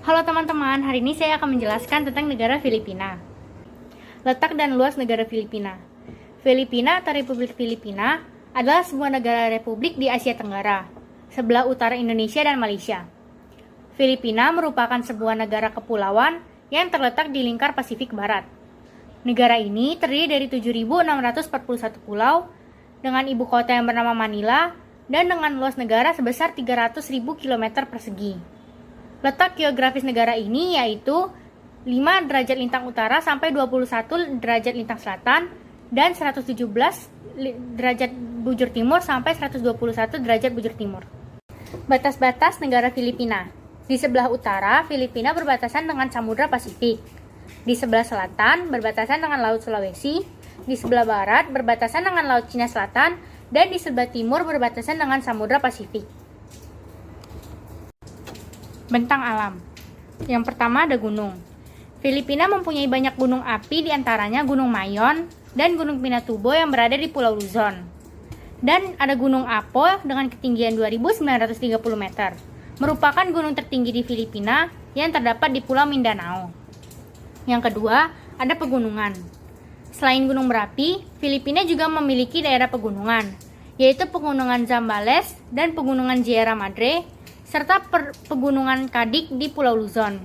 Halo teman-teman, hari ini saya akan menjelaskan tentang negara Filipina. Letak dan luas negara Filipina. Filipina atau Republik Filipina adalah sebuah negara republik di Asia Tenggara, sebelah utara Indonesia dan Malaysia. Filipina merupakan sebuah negara kepulauan yang terletak di lingkar Pasifik Barat. Negara ini terdiri dari 7.641 pulau dengan ibu kota yang bernama Manila dan dengan luas negara sebesar 300.000 km persegi. Letak geografis negara ini yaitu 5 derajat lintang utara sampai 21 derajat lintang selatan dan 117 derajat bujur timur sampai 121 derajat bujur timur. Batas-batas negara Filipina. Di sebelah utara, Filipina berbatasan dengan Samudra Pasifik. Di sebelah selatan, berbatasan dengan Laut Sulawesi. Di sebelah barat, berbatasan dengan Laut Cina Selatan. Dan di sebelah timur, berbatasan dengan Samudra Pasifik. Bentang alam. Yang pertama ada gunung. Filipina mempunyai banyak gunung api, diantaranya Gunung Mayon dan Gunung Pinatubo yang berada di Pulau Luzon. Dan ada Gunung Apo dengan ketinggian 2.930 meter. Merupakan gunung tertinggi di Filipina yang terdapat di Pulau Mindanao. Yang kedua, ada pegunungan. Selain gunung berapi, Filipina juga memiliki daerah pegunungan, yaitu Pegunungan Zambales dan Pegunungan Sierra Madre, serta Pegunungan Kadik di Pulau Luzon.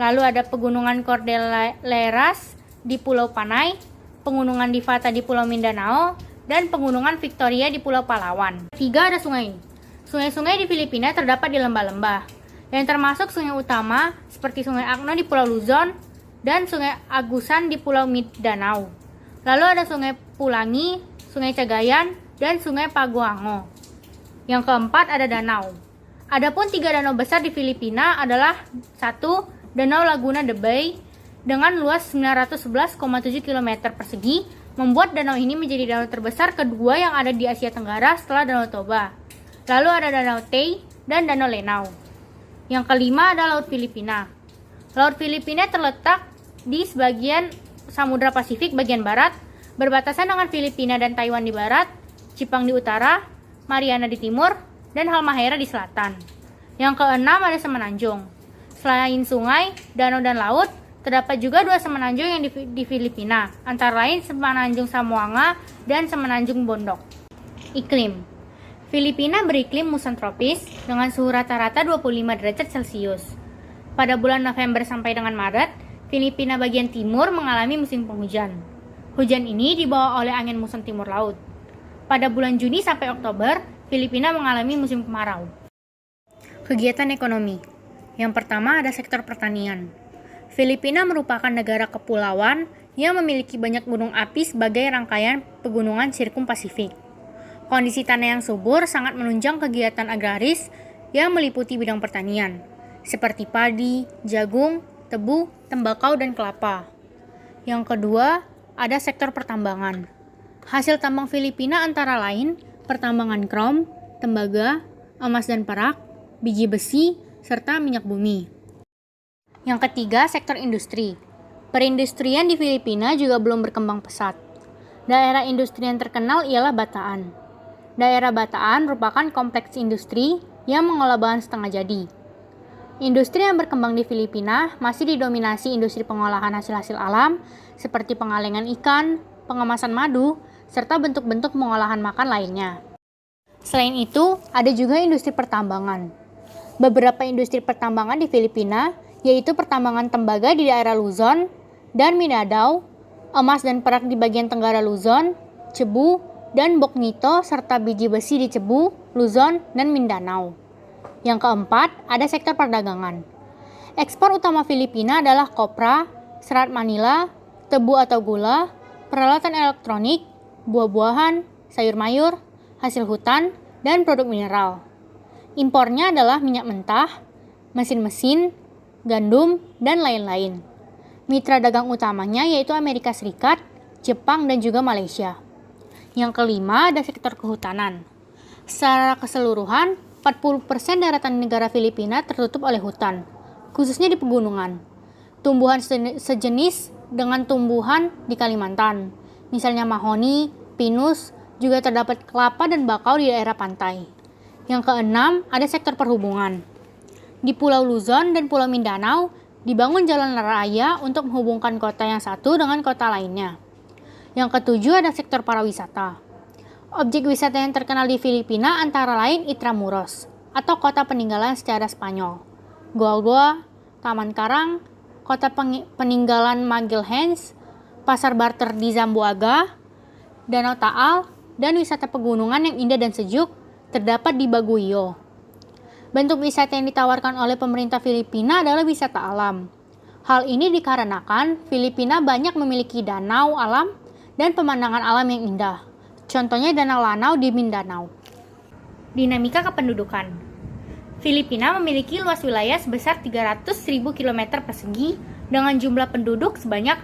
Lalu ada Pegunungan Cordilleras di Pulau Panay, Pegunungan Divata di Pulau Mindanao, dan Pegunungan Victoria di Pulau Palawan. Tiga, ada sungai. Sungai-sungai di Filipina terdapat di lembah-lembah, yang termasuk sungai utama seperti Sungai Akno di Pulau Luzon dan Sungai Agusan di Pulau Mindanao. Lalu ada Sungai Pulangi, Sungai Cagayan, dan Sungai Paguango. Yang keempat ada danau. Adapun 3 danau besar di Filipina adalah 1. Danau Laguna de Bay dengan luas 911,7 km persegi, membuat danau ini menjadi danau terbesar kedua yang ada di Asia Tenggara setelah Danau Toba. Lalu ada Danau Tay dan Danau Lenau. Yang kelima ada Laut Filipina. Laut Filipina terletak di sebagian Samudra Pasifik bagian barat, berbatasan dengan Filipina dan Taiwan di barat, Jepang di utara, Mariana di timur, dan Halmahera di selatan. Yang keenam ada semenanjung. Selain sungai, danau, dan laut, terdapat juga 2 semenanjung yang di Filipina, antara lain Semenanjung Zamboanga dan Semenanjung Bondok. Iklim. Filipina beriklim muson tropis dengan suhu rata-rata 25 derajat Celcius. Pada bulan November sampai dengan Maret, Filipina bagian timur mengalami musim penghujan. Hujan ini dibawa oleh angin muson timur laut. Pada bulan Juni sampai Oktober, Filipina mengalami musim kemarau. Kegiatan ekonomi. Yang pertama ada sektor pertanian. Filipina merupakan negara kepulauan yang memiliki banyak gunung api sebagai rangkaian pegunungan sirkum Pasifik. Kondisi tanah yang subur sangat menunjang kegiatan agraris yang meliputi bidang pertanian, seperti padi, jagung, tebu, tembakau, dan kelapa. Yang kedua, ada sektor pertambangan. Hasil tambang Filipina antara lain pertambangan krom, tembaga, emas dan perak, biji besi, serta minyak bumi. Yang ketiga, sektor industri. Perindustrian di Filipina juga belum berkembang pesat. Daerah industri yang terkenal ialah Bataan. Daerah Bataan merupakan kompleks industri yang mengolah bahan setengah jadi. Industri yang berkembang di Filipina masih didominasi industri pengolahan hasil-hasil alam seperti pengalengan ikan, pengemasan madu, serta bentuk-bentuk pengolahan makan lainnya. Selain itu, ada juga industri pertambangan. Beberapa industri pertambangan di Filipina, yaitu pertambangan tembaga di daerah Luzon dan Mindanao, emas dan perak di bagian tenggara Luzon, Cebu, dan Boknito, serta biji besi di Cebu, Luzon, dan Mindanao. Yang keempat, ada sektor perdagangan. Ekspor utama Filipina adalah kopra, serat Manila, tebu atau gula, peralatan elektronik, buah-buahan, sayur mayur, hasil hutan, dan produk mineral. Impornya adalah minyak mentah, mesin-mesin, gandum, dan lain-lain. Mitra dagang utamanya yaitu Amerika Serikat, Jepang, dan juga Malaysia. Yang kelima ada sektor kehutanan. Secara keseluruhan, 40% daratan negara Filipina tertutup oleh hutan, khususnya di pegunungan. Tumbuhan sejenis dengan tumbuhan di Kalimantan, misalnya mahoni, pinus, juga terdapat kelapa dan bakau di daerah pantai. Yang keenam, ada sektor perhubungan. Di Pulau Luzon dan Pulau Mindanao, dibangun jalan raya untuk menghubungkan kota yang satu dengan kota lainnya. Yang ketujuh ada sektor pariwisata. Objek wisata yang terkenal di Filipina antara lain Intramuros, atau kota peninggalan secara Spanyol, Goa-Goa, Taman Karang, kota peninggalan Magalhães, pasar barter di Zamboanga, Danau Taal, dan wisata pegunungan yang indah dan sejuk terdapat di Baguio. Bentuk wisata yang ditawarkan oleh pemerintah Filipina adalah wisata alam. Hal ini dikarenakan Filipina banyak memiliki danau alam dan pemandangan alam yang indah. Contohnya Danau Lanao di Mindanao. Dinamika kependudukan. Filipina memiliki luas wilayah sebesar 300.000 km persegi dengan jumlah penduduk sebanyak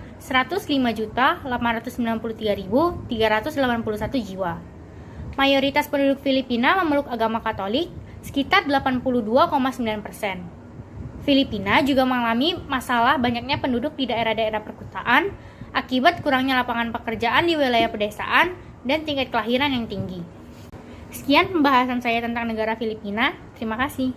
105.893.381 jiwa. Mayoritas penduduk Filipina memeluk agama Katolik, sekitar 82,9%. Filipina juga mengalami masalah banyaknya penduduk di daerah-daerah perkotaan akibat kurangnya lapangan pekerjaan di wilayah pedesaan dan tingkat kelahiran yang tinggi. Sekian pembahasan saya tentang negara Filipina. Terima kasih.